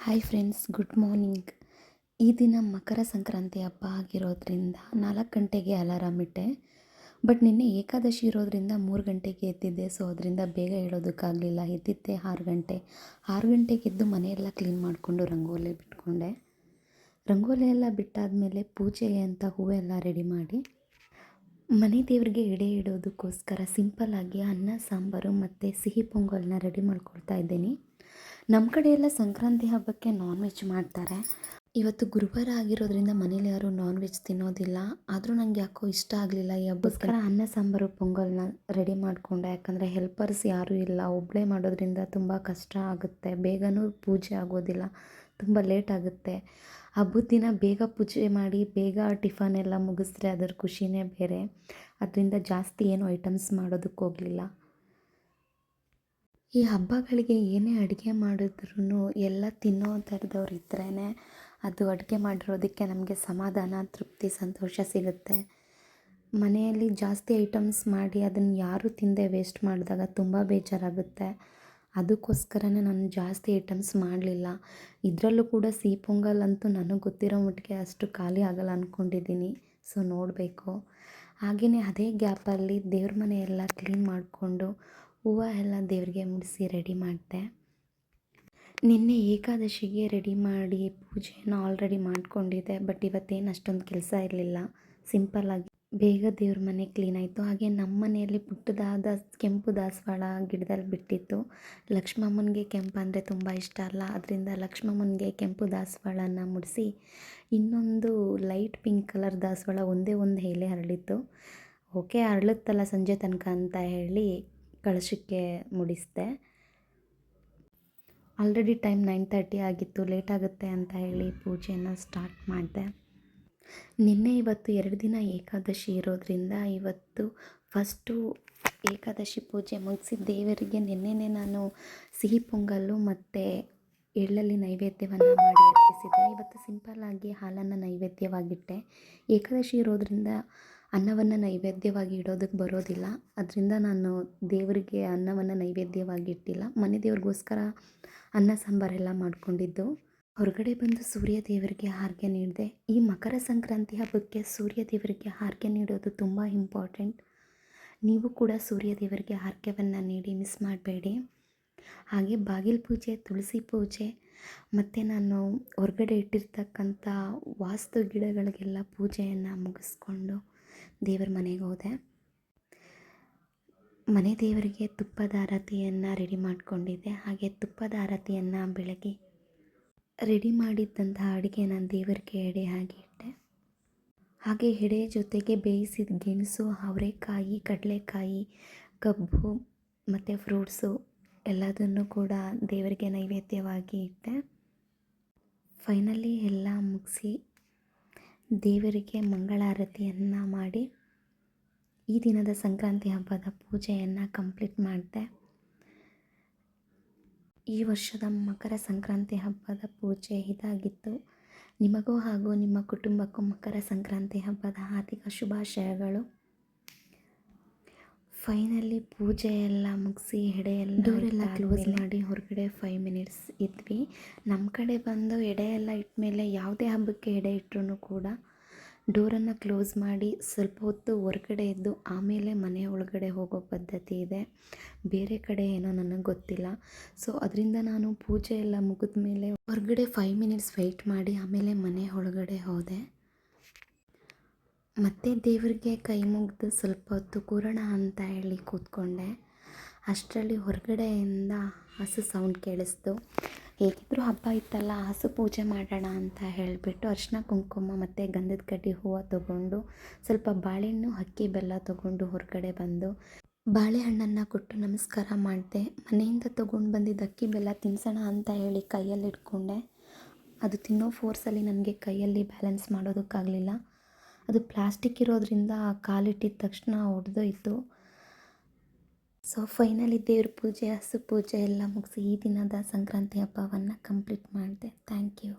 Hi friends, good morning. ಈ ದಿನ ಮಕರ ಸಂಕ್ರಾಂತಿ ಹಬ್ಬ ಆಗಿರೋದ್ರಿಂದ 4 ಗಂಟೆಗೆ ಅಲಾರಾಮ್ ಇಟ್ಟೆ. ಬಟ್ ನಿನ್ನೆ ಏಕಾದಶಿ ಇರೋದ್ರಿಂದ 3 ಗಂಟೆಗೆ ಎದ್ದಿದ್ದೆ. ಸೊ ಅದರಿಂದ ಬೇಗ ಹೇಳೋದಕ್ಕಾಗಲಿಲ್ಲ. ಎದ್ದಿದ್ದೆ 6 ಗಂಟೆ. 6 ಗಂಟೆಗೆ ಎದ್ದು ಮನೆಯೆಲ್ಲ ಕ್ಲೀನ್ ಮಾಡಿಕೊಂಡು ರಂಗೋಲಿ ಬಿಟ್ಕೊಂಡೆ. ರಂಗೋಲಿ ಎಲ್ಲ ಬಿಟ್ಟಾದಮೇಲೆ ಪೂಜೆಗೆ ಅಂತ ಹೂವೆಲ್ಲ ರೆಡಿ ಮಾಡಿ ಮನೆ ದೇವರಿಗೆ ಎಡೆ ಇಡೋದಕ್ಕೋಸ್ಕರ ಸಿಂಪಲ್ಲಾಗಿ ಅನ್ನ ಸಾಂಬಾರು ಮತ್ತು ಸಿಹಿ ಪೊಂಗಲ್ನ ರೆಡಿ ಮಾಡ್ಕೊಳ್ತಾ ಇದ್ದೀನಿ. ನಮ್ಮ ಕಡೆ ಎಲ್ಲ ಸಂಕ್ರಾಂತಿ ಹಬ್ಬಕ್ಕೆ ನಾನ್ ವೆಜ್ ಮಾಡ್ತಾರೆ. ಇವತ್ತು ಗುರುವಾರ ಆಗಿರೋದ್ರಿಂದ ಮನೇಲಿ ಯಾರೂ ನಾನ್ ವೆಜ್ ತಿನ್ನೋದಿಲ್ಲ. ಆದರೂ ನನಗೆ ಯಾಕೋ ಇಷ್ಟ ಆಗಲಿಲ್ಲ. ಈ ಹಬ್ಬಕ್ಕೋಸ್ಕರ ಅನ್ನ ಸಾಂಬಾರು ಪೊಂಗಲ್ನ ರೆಡಿ ಮಾಡಿಕೊಂಡೆ. ಯಾಕಂದರೆ ಹೆಲ್ಪರ್ಸ್ ಯಾರೂ ಇಲ್ಲ. ಒಬ್ಬಳೇ ಮಾಡೋದ್ರಿಂದ ತುಂಬ ಕಷ್ಟ ಆಗುತ್ತೆ. ಬೇಗನೂ ಪೂಜೆ ಆಗೋದಿಲ್ಲ, ತುಂಬ ಲೇಟ್ ಆಗುತ್ತೆ. ಹಬ್ಬದ ದಿನ ಬೇಗ ಪೂಜೆ ಮಾಡಿ ಬೇಗ ಟಿಫನ್ ಎಲ್ಲ ಮುಗಿಸಿದ್ರೆ ಅದರ ಖುಷಿನೇ ಬೇರೆ. ಅದರಿಂದ ಜಾಸ್ತಿ ಏನು ಐಟಮ್ಸ್ ಮಾಡೋದಕ್ಕೆ ಹೋಗಲಿಲ್ಲ. ಈ ಹಬ್ಬಗಳಿಗೆ ಏನೇ ಅಡುಗೆ ಮಾಡಿದ್ರೂ ಎಲ್ಲ ತಿನ್ನೋ ಥರದವ್ರು ಇದ್ರೇ ಅದು ಅಡುಗೆ ಮಾಡಿರೋದಕ್ಕೆ ನಮಗೆ ಸಮಾಧಾನ, ತೃಪ್ತಿ, ಸಂತೋಷ ಸಿಗುತ್ತೆ. ಮನೆಯಲ್ಲಿ ಜಾಸ್ತಿ ಐಟಮ್ಸ್ ಮಾಡಿ ಅದನ್ನು ಯಾರೂ ತಿಂದೆ ವೇಸ್ಟ್ ಮಾಡಿದಾಗ ತುಂಬ ಬೇಜಾರಾಗುತ್ತೆ. ಅದಕ್ಕೋಸ್ಕರನೇ ನಾನು ಜಾಸ್ತಿ ಐಟಮ್ಸ್ ಮಾಡಲಿಲ್ಲ. ಇದರಲ್ಲೂ ಕೂಡ ಸಿಹಿ ಪೊಂಗಲ್ ಅಂತೂ ನನಗೆ ಗೊತ್ತಿರೋ ಮಟ್ಟಿಗೆ ಅಷ್ಟು ಖಾಲಿ ಆಗಲ್ಲ ಅಂದ್ಕೊಂಡಿದ್ದೀನಿ. ಸೊ ನೋಡಬೇಕು. ಹಾಗೆಯೇ ಅದೇ ಗ್ಯಾಪಲ್ಲಿ ದೇವ್ರ ಮನೆ ಎಲ್ಲ ಕ್ಲೀನ್ ಮಾಡಿಕೊಂಡು ಹೂವು ಎಲ್ಲ ದೇವರಿಗೆ ಮುಡಿಸಿ ರೆಡಿ ಮಾಡಿದೆ. ನಿನ್ನೆ ಏಕಾದಶಿಗೆ ರೆಡಿ ಮಾಡಿ ಪೂಜೆನ ಆಲ್ರೆಡಿ ಮಾಡ್ಕೊಂಡಿದ್ದೆ. ಬಟ್ ಇವತ್ತೇನು ಅಷ್ಟೊಂದು ಕೆಲಸ ಇರಲಿಲ್ಲ. ಸಿಂಪಲ್ಲಾಗಿ ಬೇಗ ದೇವ್ರ ಮನೆ ಕ್ಲೀನ್ ಆಯಿತು. ಹಾಗೆ ನಮ್ಮ ಮನೆಯಲ್ಲಿ ಪುಟ್ಟದಾದ ಕೆಂಪು ದಾಸವಾಳ ಗಿಡದಲ್ಲಿ ಬಿಟ್ಟಿತ್ತು. ಲಕ್ಷ್ಮಮ್ಮನಿಗೆ ಕೆಂಪು ಅಂದರೆ ತುಂಬ ಇಷ್ಟ ಅಲ್ಲ. ಅದರಿಂದ ಲಕ್ಷ್ಮಮ್ಮನಿಗೆ ಕೆಂಪು ದಾಸವಾಳನ ಮುಡಿಸಿ ಇನ್ನೊಂದು ಲೈಟ್ ಪಿಂಕ್ ಕಲರ್ ದಾಸವಾಳ ಒಂದೇ ಒಂದು ಎಲೆ ಹರಳಿತ್ತು. ಓಕೆ, ಅರಳುತ್ತಲ್ಲ ಸಂಜೆ ತನಕ ಅಂತ ಹೇಳಿ ಕಳಶಕ್ಕೆ ಮುಡಿಸಿದೆ. ಆಲ್ರೆಡಿ ಟೈಮ್ 9:30 ಆಗಿತ್ತು. ಲೇಟ್ ಆಗುತ್ತೆ ಅಂತ ಹೇಳಿ ಪೂಜೆನ ಸ್ಟಾರ್ಟ್ ಮಾಡಿದೆ. ನಿನ್ನೆ ಇವತ್ತು 2 ದಿನ ಏಕಾದಶಿ ಇರೋದ್ರಿಂದ ಇವತ್ತು ಫಸ್ಟು ಏಕಾದಶಿ ಪೂಜೆ ಮುಗಿಸಿ ದೇವರಿಗೆ ನಿನ್ನೆನೇ ನಾನು ಸಿಹಿ ಪೊಂಗಲ್ಲು ಮತ್ತು ಎಳ್ಳಲ್ಲಿ ನೈವೇದ್ಯವನ್ನು ಮಾಡಿ ಅರ್ಪಿಸಿದ್ದೆ. ಇವತ್ತು ಸಿಂಪಲ್ಲಾಗಿ ಹಾಲನ್ನು ನೈವೇದ್ಯವಾಗಿಟ್ಟೆ. ಏಕಾದಶಿ ಇರೋದ್ರಿಂದ ಅನ್ನವನ್ನು ನೈವೇದ್ಯವಾಗಿ ಇಡೋದಕ್ಕೆ ಬರೋದಿಲ್ಲ. ಅದರಿಂದ ನಾನು ದೇವರಿಗೆ ಅನ್ನವನ್ನು ನೈವೇದ್ಯವಾಗಿ ಇಟ್ಟಿಲ್ಲ. ಮನೆ ದೇವ್ರಿಗೋಸ್ಕರ ಅನ್ನ ಸಾಂಬಾರೆಲ್ಲ ಮಾಡ್ಕೊಂಡಿದ್ದು. ಹೊರಗಡೆ ಬಂದು ಸೂರ್ಯ ದೇವರಿಗೆ ಹಾರಕೆ ನೀಡಿದೆ. ಈ ಮಕರ ಸಂಕ್ರಾಂತಿ ಹಬ್ಬಕ್ಕೆ ಸೂರ್ಯ ದೇವರಿಗೆ ಹಾರಕೆ ನೀಡೋದು ತುಂಬ ಇಂಪಾರ್ಟೆಂಟ್. ನೀವು ಕೂಡ ಸೂರ್ಯ ದೇವರಿಗೆ ಹಾರಕೆಯನ್ನು ನೀಡಿ, ಮಿಸ್ ಮಾಡಬೇಡಿ. ಹಾಗೆ ಬಾಗಿಲು ಪೂಜೆ, ತುಳಸಿ ಪೂಜೆ ಮತ್ತು ನಾನು ಹೊರಗಡೆ ಇಟ್ಟಿರ್ತಕ್ಕಂಥ ವಾಸ್ತು ಗಿಡಗಳಿಗೆಲ್ಲ ಪೂಜೆಯನ್ನು ಮುಗಿಸ್ಕೊಂಡು ದೇವರ ಮನೆಗೆ ಹೋದೆ. ಮನೆ ದೇವರಿಗೆ ತುಪ್ಪದ ಆರತಿಯನ್ನು ರೆಡಿ ಮಾಡಿಕೊಂಡಿದ್ದೆ. ಹಾಗೆ ತುಪ್ಪದ ಆರತಿಯನ್ನು ಬೆಳಗ್ಗೆ ರೆಡಿ ಮಾಡಿದ್ದಂಥ ಅಡುಗೆನ ದೇವರಿಗೆ ಎಡೆ ಹಾಕಿ ಇಟ್ಟೆ. ಹಾಗೆ ಎಡೆ ಜೊತೆಗೆ ಬೇಯಿಸಿದ ಗೆಣಸು, ಅವರೆಕಾಯಿ, ಕಡಲೆಕಾಯಿ, ಕಬ್ಬು ಮತ್ತು ಫ್ರೂಟ್ಸು ಎಲ್ಲದನ್ನು ಕೂಡ ದೇವರಿಗೆ ನೈವೇದ್ಯವಾಗಿ ಇಟ್ಟೆ. ಫೈನಲಿ ಎಲ್ಲ ಮುಗಿಸಿ ದೇವರಿಗೆ ಮಂಗಳಾರತಿಯನ್ನು ಮಾಡಿ ಈ ದಿನದ ಸಂಕ್ರಾಂತಿ ಹಬ್ಬದ ಪೂಜೆಯನ್ನು ಕಂಪ್ಲೀಟ್ ಮಾಡಿದೆ. ಈ ವರ್ಷದ ಮಕರ ಸಂಕ್ರಾಂತಿ ಹಬ್ಬದ ಪೂಜೆ ಇದಾಗಿತ್ತು. ನಿಮಗೂ ಹಾಗೂ ನಿಮ್ಮ ಕುಟುಂಬಕ್ಕೂ ಮಕರ ಸಂಕ್ರಾಂತಿ ಹಬ್ಬದ ಹಾರ್ದಿಕ ಶುಭಾಶಯಗಳು. ಫೈನಲಿ ಪೂಜೆ ಎಲ್ಲ ಮುಗಿಸಿ ಎಡೆಯೆಲ್ಲ ಡೋರೆಲ್ಲ ಕ್ಲೋಸ್ ಮಾಡಿ ಹೊರಗಡೆ 5 ಮಿನಿಟ್ಸ್ ಇದ್ವಿ. ನಮ್ಮ ಕಡೆ ಬಂದು ಎಡೆ ಎಲ್ಲ ಇಟ್ಟಮೇಲೆ ಯಾವುದೇ ಹಬ್ಬಕ್ಕೆ ಎಡೆ ಇಟ್ಟರೂ ಕೂಡ ಡೋರನ್ನು ಕ್ಲೋಸ್ ಮಾಡಿ ಸ್ವಲ್ಪ ಹೊತ್ತು ಹೊರಗಡೆ ಇದ್ದು ಆಮೇಲೆ ಮನೆ ಒಳಗಡೆ ಹೋಗೋ ಪದ್ಧತಿ ಇದೆ. ಬೇರೆ ಕಡೆ ಏನೋ ನನಗೆ ಗೊತ್ತಿಲ್ಲ. ಸೊ ಅದರಿಂದ ನಾನು ಪೂಜೆ ಎಲ್ಲ ಮುಗಿದ ಮೇಲೆ ಹೊರಗಡೆ 5 ಮಿನಿಟ್ಸ್ ವೆಯ್ಟ್ ಮಾಡಿ ಆಮೇಲೆ ಮನೆ ಒಳಗಡೆ ಹೋದೆ. ಮತ್ತೆ ದೇವರಿಗೆ ಕೈ ಮುಗಿದು ಸ್ವಲ್ಪ ಹೊತ್ತು ಕೂರೋಣ ಅಂತ ಹೇಳಿ ಕೂತ್ಕೊಂಡೆ. ಅಷ್ಟರಲ್ಲಿ ಹೊರಗಡೆಯಿಂದ ಹಸು ಸೌಂಡ್ ಕೇಳಿಸ್ತು. ಹೇಗಿದ್ದರೂ ಹಬ್ಬ ಇತ್ತಲ್ಲ, ಹಸು ಪೂಜೆ ಮಾಡೋಣ ಅಂತ ಹೇಳಿಬಿಟ್ಟು ಅರಿಶಿನ ಕುಂಕುಮ ಮತ್ತು ಗಂಧದ ಕಡ್ಡಿ ಹೂವು ತೊಗೊಂಡು ಸ್ವಲ್ಪ ಬಾಳೆಹಣ್ಣು, ಅಕ್ಕಿ, ಬೆಲ್ಲ ತೊಗೊಂಡು ಹೊರಗಡೆ ಬಂದು ಬಾಳೆಹಣ್ಣನ್ನು ಕೊಟ್ಟು ನಮಸ್ಕಾರ ಮಾಡಿದೆ. ಮನೆಯಿಂದ ತೊಗೊಂಡು ಬಂದಿದ್ದು ಅಕ್ಕಿ ಬೆಲ್ಲ ತಿನ್ಸೋಣ ಅಂತ ಹೇಳಿ ಕೈಯಲ್ಲಿ ಇಟ್ಕೊಂಡೆ. ಅದು ತಿನ್ನೋ ಫೋರ್ಸಲ್ಲಿ ನನಗೆ ಕೈಯಲ್ಲಿ ಬ್ಯಾಲೆನ್ಸ್ ಮಾಡೋದಕ್ಕಾಗಲಿಲ್ಲ. ಅದು ಪ್ಲಾಸ್ಟಿಕ್ ಇರೋದ್ರಿಂದ ಕಾಲಿಟ್ಟಿದ ತಕ್ಷಣ ಒಡೆದೋಯ್ತು. ಸೊ ಫೈನಲಿ ದೇವ್ರ ಪೂಜೆ, ಹಸು ಪೂಜೆ ಎಲ್ಲ ಮುಗಿಸಿ ಈ ದಿನದ ಸಂಕ್ರಾಂತಿ ಹಬ್ಬವನ್ನು ಕಂಪ್ಲೀಟ್ ಮಾಡಿದೆ. Thank you.